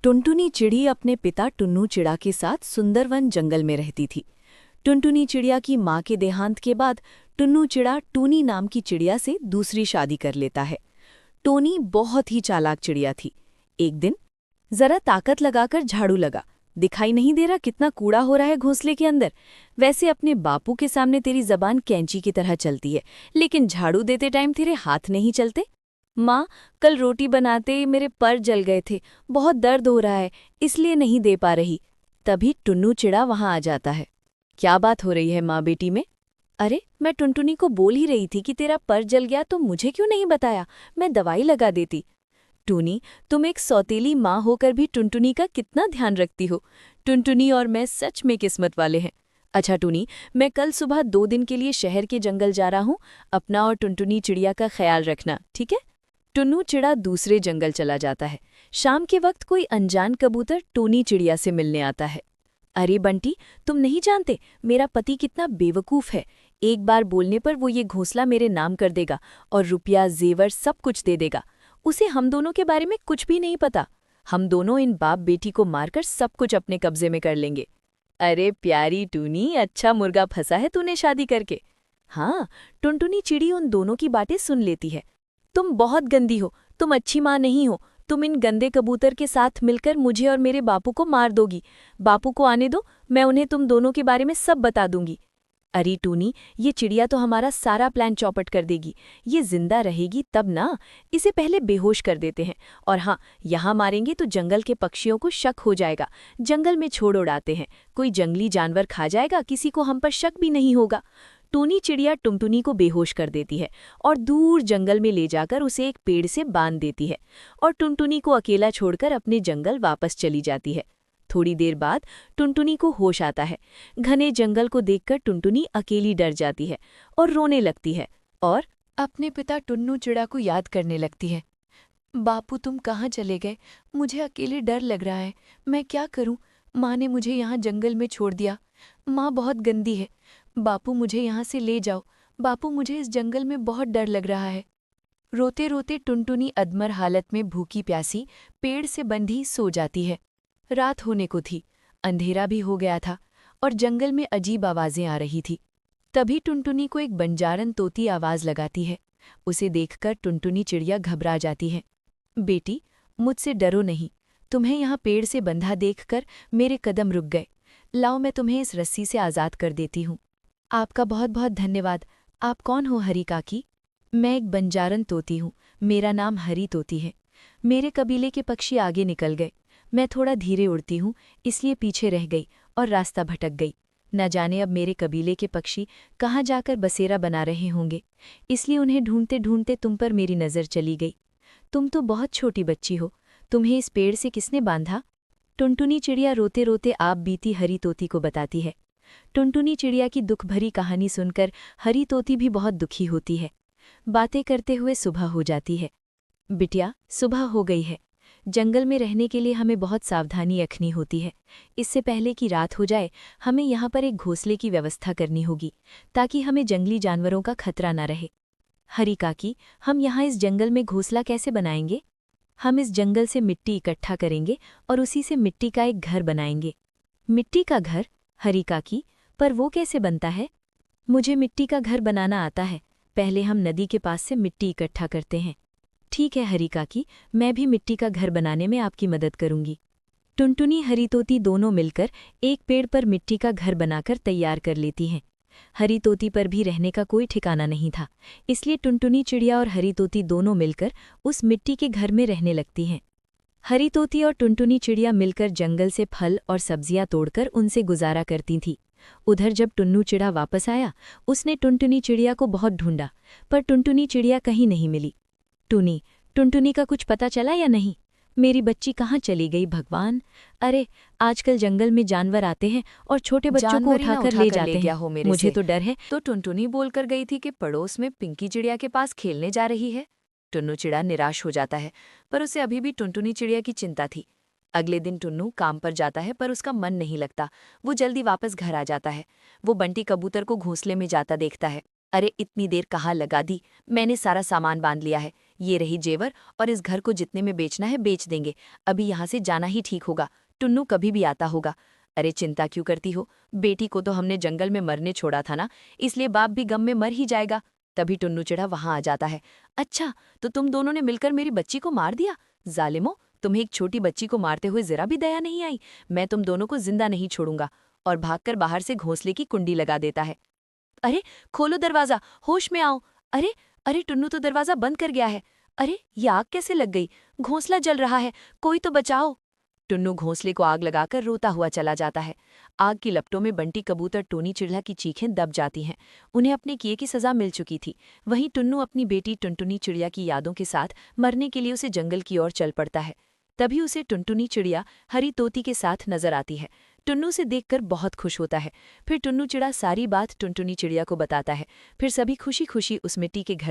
टुनटुनी चिड़ी अपने पिता टुन्नू चिड़ा के साथ सुंदरवन जंगल में रहती थी। टुनटुनी चिड़िया की माँ के देहांत के बाद टुन्नू चिड़ा टूनी नाम की चिड़िया से दूसरी शादी कर लेता है। टोनी बहुत ही चालाक चिड़िया थी। एक दिन जरा ताकत लगाकर झाड़ू लगा, दिखाई नहीं दे रहा कितना कूड़ा हो रहा है घोंसले के अंदर। वैसे अपने बापू के सामने तेरी जबान कैंची की तरह चलती है, लेकिन झाड़ू देते टाइम तेरे हाथ नहीं चलते। माँ, कल रोटी बनाते मेरे पर जल गए थे, बहुत दर्द हो रहा है, इसलिए नहीं दे पा रही। तभी टुन्नू चिड़ा वहां आ जाता है। क्या बात हो रही है माँ बेटी में? अरे, मैं टुनटुनी को बोल ही रही थी कि तेरा पर जल गया तो मुझे क्यों नहीं बताया, मैं दवाई लगा देती। टूनी, तुम एक सौतेली माँ होकर भी टुनटुनी का कितना ध्यान रखती हो। टुनटुनी और मैं सच में किस्मत वाले हैं। अच्छा टूनी, मैं कल सुबह 2 दिन के लिए शहर के जंगल जा रहा हूँ, अपना और टुनटुनी चिड़िया का ख्याल रखना, ठीक है? टुन्नू चिड़ा दूसरे जंगल चला जाता है। शाम के वक्त कोई अनजान कबूतर टोनी चिड़िया से मिलने आता है। अरे बंटी, तुम नहीं जानते मेरा पति कितना बेवकूफ़ है। एक बार बोलने पर वो ये घोंसला मेरे नाम कर देगा और रुपया जेवर सब कुछ दे देगा। उसे हम दोनों के बारे में कुछ भी नहीं पता। हम दोनों इन बाप बेटी को मारकर सब कुछ अपने कब्जे में कर लेंगे। अरे प्यारी टूनी, अच्छा मुर्गा फंसा है तूने शादी करके। हाँ, टुनटुनी चिड़ी उन दोनों की बातें सुन लेती है। तुम बहुत गंदी हो, तुम अच्छी माँ नहीं हो। तुम इन गंदे कबूतर के साथ मिलकर मुझे और मेरे बापू को मार दोगी। बापू को आने दो, मैं उन्हें तुम दोनों के बारे में सब बता दूंगी। अरे टूनी, ये चिड़िया तो हमारा सारा प्लान चौपट कर देगी। ये जिंदा रहेगी तब ना, इसे पहले बेहोश कर देते हैं। और हाँ, यहाँ मारेंगे तो जंगल के पक्षियों को शक हो जाएगा। जंगल में छोड़ उड़ाते हैं, कोई जंगली जानवर खा जाएगा, किसी को हम पर शक भी नहीं होगा। टूनी चिड़िया टुनटुनी को बेहोश कर देती है और दूर जंगल में ले जाकर उसे एक पेड़ से बांध देती है और टुनटुनी को अकेला छोड़कर अपने जंगल वापस चली जाती है। थोड़ी देर बाद टुनटुनी को होश आता है। घने जंगल को देखकर टुनटुनी अकेली डर जाती है और रोने लगती है और अपने पिता टुन्नू चिड़ा को याद करने लगती है। बापू, तुम कहाँ चले गए? मुझे अकेले डर लग रहा है, मैं क्या करूं? माँ ने मुझे यहाँ जंगल में छोड़ दिया। माँ बहुत गंदी है। बापू, मुझे यहाँ से ले जाओ। बापू, मुझे इस जंगल में बहुत डर लग रहा है। रोते रोते टुनटुनी अधमर हालत में भूखी प्यासी पेड़ से बंधी सो जाती है। रात होने को थी, अंधेरा भी हो गया था और जंगल में अजीब आवाजें आ रही थी। तभी टुनटुनी को एक बंजारन तोती आवाज लगाती है। उसे देखकर टुनटुनी चिड़िया घबरा जाती है। बेटी, मुझसे डरो नहीं। तुम्हें यहाँ पेड़ से बंधा देखकर मेरे कदम रुक गए। लाओ, मैं तुम्हें इस रस्सी से आज़ाद कर देती हूँ। आपका बहुत बहुत धन्यवाद। आप कौन हो हरी काकी? मैं एक बंजारन तोती हूँ, मेरा नाम हरी तोती है। मेरे कबीले के पक्षी आगे निकल गए। मैं थोड़ा धीरे उड़ती हूँ, इसलिए पीछे रह गई और रास्ता भटक गई। न जाने अब मेरे कबीले के पक्षी कहाँ जाकर बसेरा बना रहे होंगे, इसलिए उन्हें ढूंढते ढूंढते तुम पर मेरी नज़र चली गई। तुम तो बहुत छोटी बच्ची हो, तुम्हें इस पेड़ से किसने बांधा? टुनटुनी चिड़िया रोते रोते आप बीती हरी तोती को बताती है। टुनटुनी चिड़िया की दुख भरी कहानी सुनकर हरी तोती भी बहुत दुखी होती है। बातें करते हुए सुबह हो जाती है। बिटिया, सुबह हो गई है। जंगल में रहने के लिए हमें बहुत सावधानी रखनी होती है। इससे पहले कि रात हो जाए, हमें यहाँ पर एक घोंसले की व्यवस्था करनी होगी, ताकि हमें जंगली जानवरों का खतरा न रहे। हरी काकी, हम यहाँ इस जंगल में घोंसला कैसे बनाएंगे? हम इस जंगल से मिट्टी इकट्ठा करेंगे और उसी से मिट्टी का एक घर बनाएंगे। मिट्टी का घर? हरी काकी, पर वो कैसे बनता है? मुझे मिट्टी का घर बनाना आता है। पहले हम नदी के पास से मिट्टी इकट्ठा करते हैं। ठीक है हरी काकी, मैं भी मिट्टी का घर बनाने में आपकी मदद करूंगी। टुनटुनी हरी तोती दोनों मिलकर एक पेड़ पर मिट्टी का घर बनाकर तैयार कर लेती हैं। हरी तोती पर भी रहने का कोई ठिकाना नहीं था, इसलिए टुनटुनी चिड़िया और हरी तोती दोनों मिलकर उस मिट्टी के घर में रहने लगती हैं। हरी तोती और टुनटुनी चिड़िया मिलकर जंगल से फल और सब्जियां तोड़कर उनसे गुजारा करती थीं। उधर जब टुन्नू चिड़ा वापस आया, उसने टुनटुनी चिड़िया को बहुत ढूंढा, पर टुनटुनी चिड़िया कहीं नहीं मिली। टूनी, टुनटुनी का कुछ पता चला या नहीं? मेरी बच्ची कहाँ चली गई भगवान? अरे, आजकल जंगल में जानवर आते हैं और छोटे बच्चों को उठाकर ले जाते हैं। मुझे तो डर है। तो टुनटुनी बोलकर गई थी कि पड़ोस में पिंकी चिड़िया के पास खेलने जा रही है। टुन्नू चिड़ा निराश हो जाता है, पर उसे अभी भी टुनटुनी चिड़िया की चिंता थी। अगले दिन टुन्नू काम पर जाता है, पर उसका मन नहीं लगता। वो जल्दी वापस घर आ जाता है। वो बंटी कबूतर को घोंसले में जाता देखता है। अरे, इतनी देर कहाँ लगा दी? मैंने सारा सामान बांध लिया है, ये रही जेवर, और इस घर को जितने में बेचना है बेच देंगे। अभी यहाँ से जाना ही ठीक होगा, टुन्नू कभी भी आता होगा। अरे चिंता क्यों करती हो, बेटी को तो हमने जंगल में मरने छोड़ा था ना, इसलिए बाप भी गम में मर ही जाएगा। तभी टुन्नू चिड़ा वहां आ जाता है। अच्छा, तो तुम दोनों ने मिलकर मेरी बच्ची को मार दिया? जालिमो, तुम्हें एक छोटी बच्ची को मारते हुए जरा भी दया नहीं आई। मैं तुम दोनों को जिंदा नहीं छोड़ूंगा। और भागकर बाहर से घोंसले की कुंडी लगा देता है। अरे खोलो दरवाजा, होश में आओ। अरे अरे टुन्नू तो दरवाजा बंद कर गया है। अरे ये आग कैसे लग गई? घोंसला जल रहा है, कोई तो बचाओ। टुन्नू घोंसले को आग लगाकर रोता हुआ चला जाता है। आग की लपटों में बंटी कबूतर टूनी चिड़िया की चीखें दब जाती हैं। उन्हें अपने किए की सजा मिल चुकी थी। वहीं टुन्नू अपनी बेटी टुनटुनी चिड़िया की यादों के साथ मरने के लिए उसे जंगल की ओर चल पड़ता है। तभी उसे टुनटुनी चिड़िया हरी तोती के साथ नजर आती है। टुन्नू से देखकर बहुत खुश होता है। फिर टुन्नू चिड़ा सारी बात टुनटुनी चिड़िया को बताता है। फिर सभी खुशी खुशी उस मिट्टी के घर